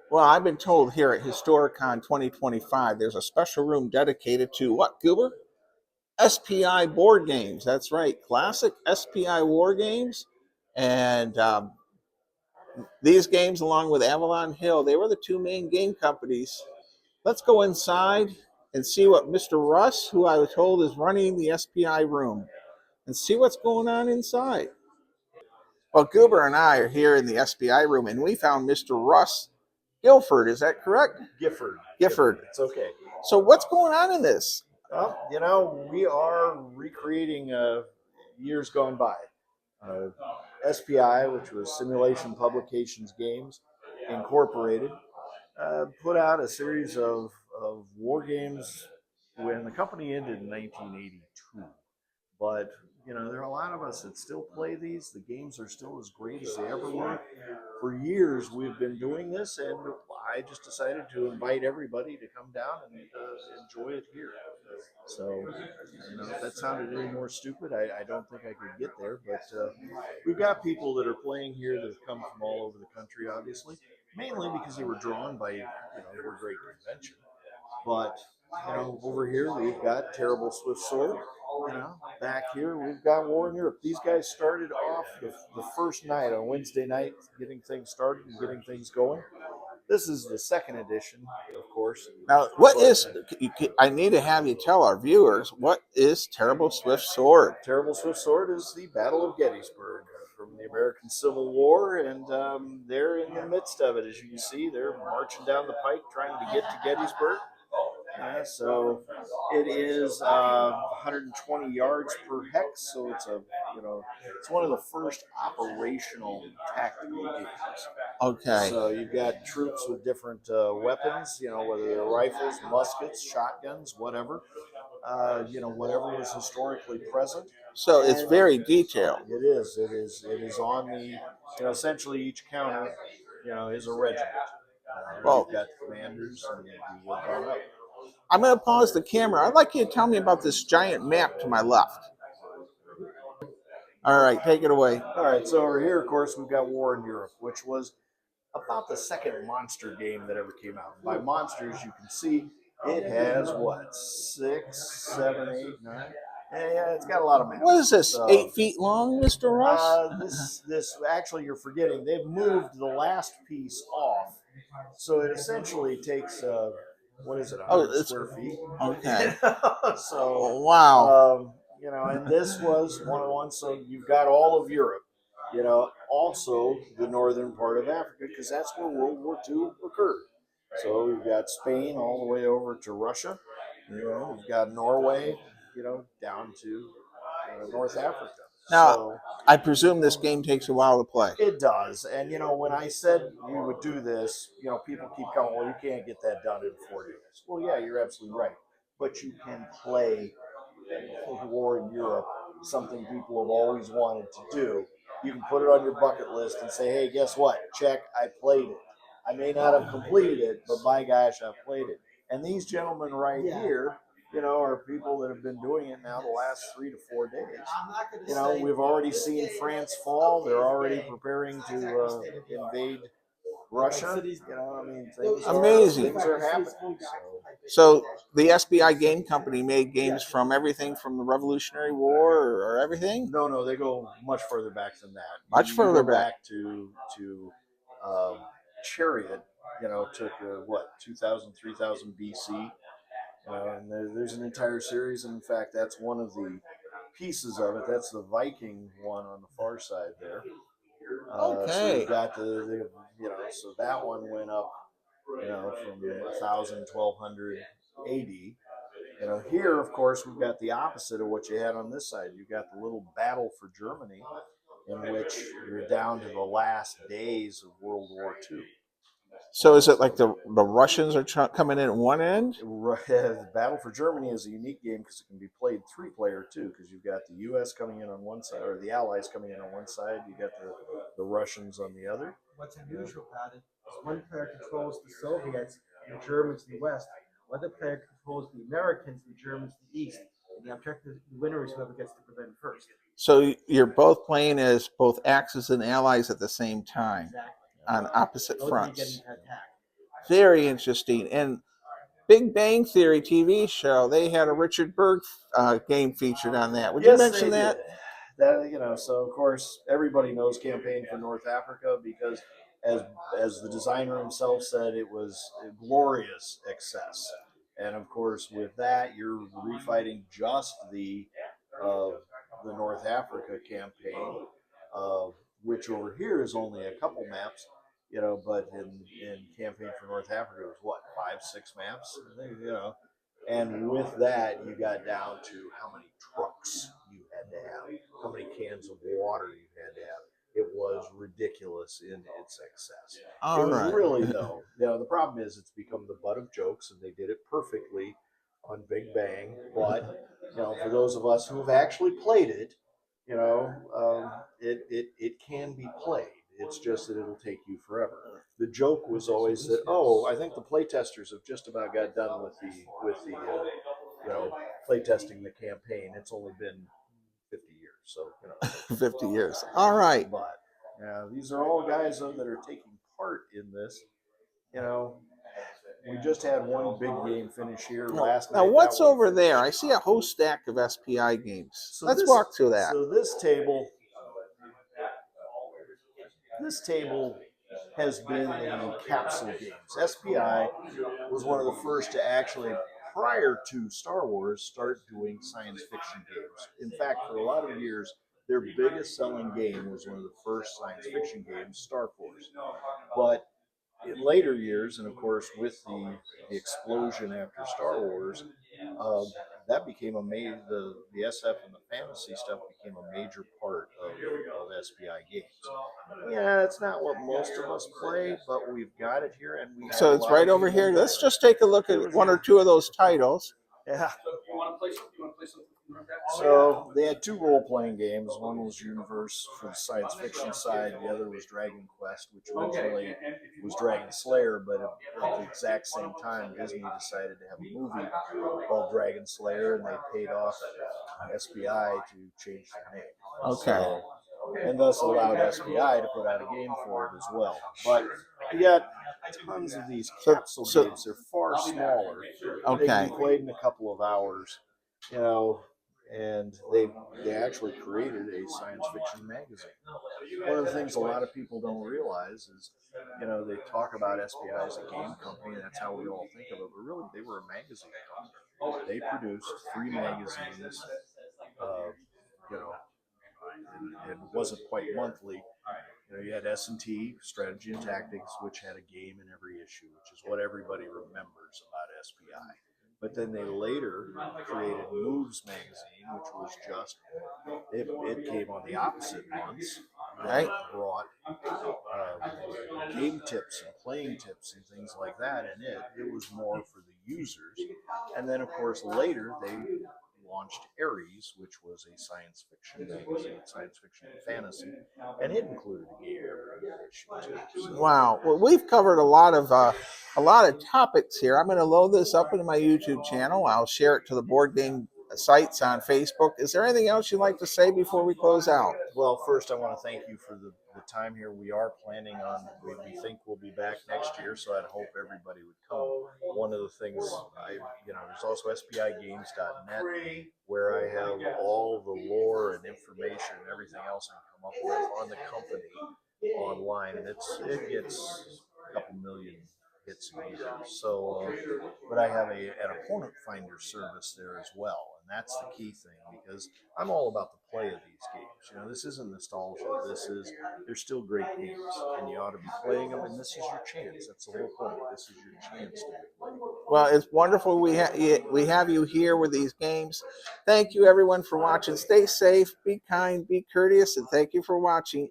Well, I've been told here at Historicon 2025, there's a special room dedicated to what, Goober? SPI board games. That's right, classic SPI war games. And these games, along with Avalon Hill, they were the two main game companies. Let's go inside and see what Mr. Russ, who I was told is running the SPI room, and see what's going on inside. Well, Goober and I are here in the SPI room, and we found Mr. Russ Gilford. Is that correct? Gifford. Gifford. It's okay. So what's going on in this? Well, we are recreating years gone by. SPI, which was Simulation Publications Games Incorporated, put out a series of war games when the company ended in 1982. But there are a lot of us that still play these. The games are still as great as they ever were. For years, we've been doing this, and I just decided to invite everybody to come down and enjoy it here. So, if that sounded any more stupid, I don't think I could get there. But we've got people that are playing here that have come from all over the country, obviously, mainly because they were drawn by your great convention. But over here we've got Terrible Swift Sword. Back here we've got War in Europe. These guys started off the first night on Wednesday night, getting things started and getting things going. This is the second edition, of course. Now, I need to have you tell our viewers, what is Terrible Swift Sword? Terrible Swift Sword is the Battle of Gettysburg from the American Civil War, and they're in the midst of it. As you can see, they're marching down the pike trying to get to Gettysburg. So it is 120 yards per hex, so it's one of the first operational tactical games. Okay. So you've got troops with different weapons, whether they're rifles, muskets, shotguns, whatever. Whatever was historically present. So it's very detailed. It is. It is. It is on the. Essentially each counter, is a regiment. Well, you've got commanders, and you work on up. I'm going to pause the camera. I'd like you to tell me about this giant map to my left. All right, take it away. All right, so over here, of course, we've got War in Europe, which was about the second monster game that ever came out. By monsters, you can see it has what, 6, 7, 8, 9. Yeah, it's got a lot of maps. What is this? 8 feet long, Mr. Ross? This actually, you're forgetting. They've moved the last piece off, so it essentially takes what is it? 100 square feet. Okay. So wow. And this was one of the ones. So you've got all of Europe. Also the northern part of Africa, because that's where World War II occurred. So we've got Spain all the way over to Russia. We've got Norway, down to North Africa. Now, so, I presume this game takes a while to play. It does. And, when I said we would do this, people keep going, well, you can't get that done in 4 days. Well, yeah, you're absolutely right. But you can play War in Europe, something people have always wanted to do. You can put it on your bucket list and say, hey, guess what? Check, I played it. I may not have completed it, but by gosh, I've played it. And these gentlemen right here, are people that have been doing it now the last 3 to 4 days. We've already seen France fall. They're already preparing to invade Russia. Amazing. Things are happening. So the SPI Game Company made games from everything from the Revolutionary War or everything? No, they go much further back than that. Much further back to Chariot. Took 2,000, 3,000 BC. And there's an entire series. And in fact, that's one of the pieces of it. That's the Viking one on the far side there. Okay. So you've got the so that one went up, from 1,000, 1,200 AD. Here, of course, we've got the opposite of what you had on this side. You've got the little battle for Germany, in which you're down to the last days of World War II. So is it like the Russians are coming in at one end? The Battle for Germany is a unique game because it can be played 3-player too, because you've got the U.S. coming in on one side, or the Allies coming in on one side. You got the Russians on the other. What's unusual about it is one player controls the Soviets and the Germans in the West. Another player controls the Americans and the Germans in the East. And the objective, the winner is whoever gets to prevent first. So you're both playing as both Axis and Allies at the same time. Exactly. On opposite fronts. Getting attacked. Very interesting. And Big Bang Theory TV show, they had a Richard Berg game featured on that. Would you Yes, mention they that? did. That, you know, so of course everybody knows Campaign for North Africa because, as the designer himself said, it was a glorious excess. And of course, with that, you're refighting just uh, the North Africa campaign, which over here is only a couple maps. You know, but in Campaign for North Africa, it was what, 5, 6 maps? You know, and with that, you got down to how many trucks you had to have, how many cans of water you had to have. It was ridiculous in its excess. All It was right. really, though, you know, the problem is it's become the butt of jokes, and they did it perfectly on Big Bang. But, you know, for those of us who have actually played it, you know, it can be played. It's just that it'll take you forever. The joke was always that, oh, I think the playtesters have just about got done with the you know, playtesting the campaign. It's only been 50 years, so you know. 50 years. All right. But these are all guys though that are taking part in this. You know, we just had one big game finish here last night. Now, what's that one over there? I finished. see a whole stack of SPI games. So Let's this, walk through that. So this table has been the capsule games. SPI was one of the first to actually, prior to Star Wars, start doing science fiction games. In fact, for a lot of years, their biggest selling game was one of the first science fiction games, Star Force. But in later years, and of course with the explosion after Star Wars, that became the SF and the fantasy stuff became a major part of SPI games. Yeah, it's not what most of us play, but we've got it here, and we have So a it's lot right of over people here. that- Let's just take a look at one or two of those titles. Yeah. So they had two role-playing games. One was Universe for the science fiction side. The other was Dragon Quest, which originally was Dragon Slayer, but at the exact same time, Disney decided to have a movie called Dragon Slayer, and they paid off SPI to change the name. Okay. So, and thus allowed SPI to put out a game for it as well. But you got tons of these capsule games. They're far smaller. Okay. They can be played in a couple of hours, you know, and they actually created a science fiction magazine. One of the things a lot of people don't realize is, you know, they talk about SPI as a game company, and that's how we all think of it, but really they were a magazine company. They produced 3 magazines, you know, and it wasn't quite monthly. You know, you had S&T, Strategy and Tactics, which had a game in every issue, which is what everybody remembers about SPI. But then they later created Moves magazine, which was just, it came on the opposite months. Right. Brought game tips and playing tips and things like that in it. It was more for the users. And then, of course, later they launched Ares, which was a science fiction magazine, science fiction and fantasy, and it included a game issue too. So. Wow. Well, we've covered a lot of topics here. I'm going to load this up into my YouTube channel. I'll share it to the board game sites on Facebook. Is there anything else you'd like to say before we close out? Well, first I want to thank you for the time here. We are planning on, we think we'll be back next year, so I'd hope everybody would come. One of the things, there's also SPIGames.net, where I have all the lore and information and everything else I come up with on the company online, and it gets a couple million hits a year. So, but I have an opponent finder service there as well, and that's the key thing, because I'm all about the play of these games. You know, this isn't nostalgia. They're still great games, and you ought to be playing them. And this is your chance. That's the whole point. This is your chance to be playing. Well, it's wonderful we have you here with these games. Thank you, everyone, for watching. Stay safe, be kind, be courteous, and thank you for watching.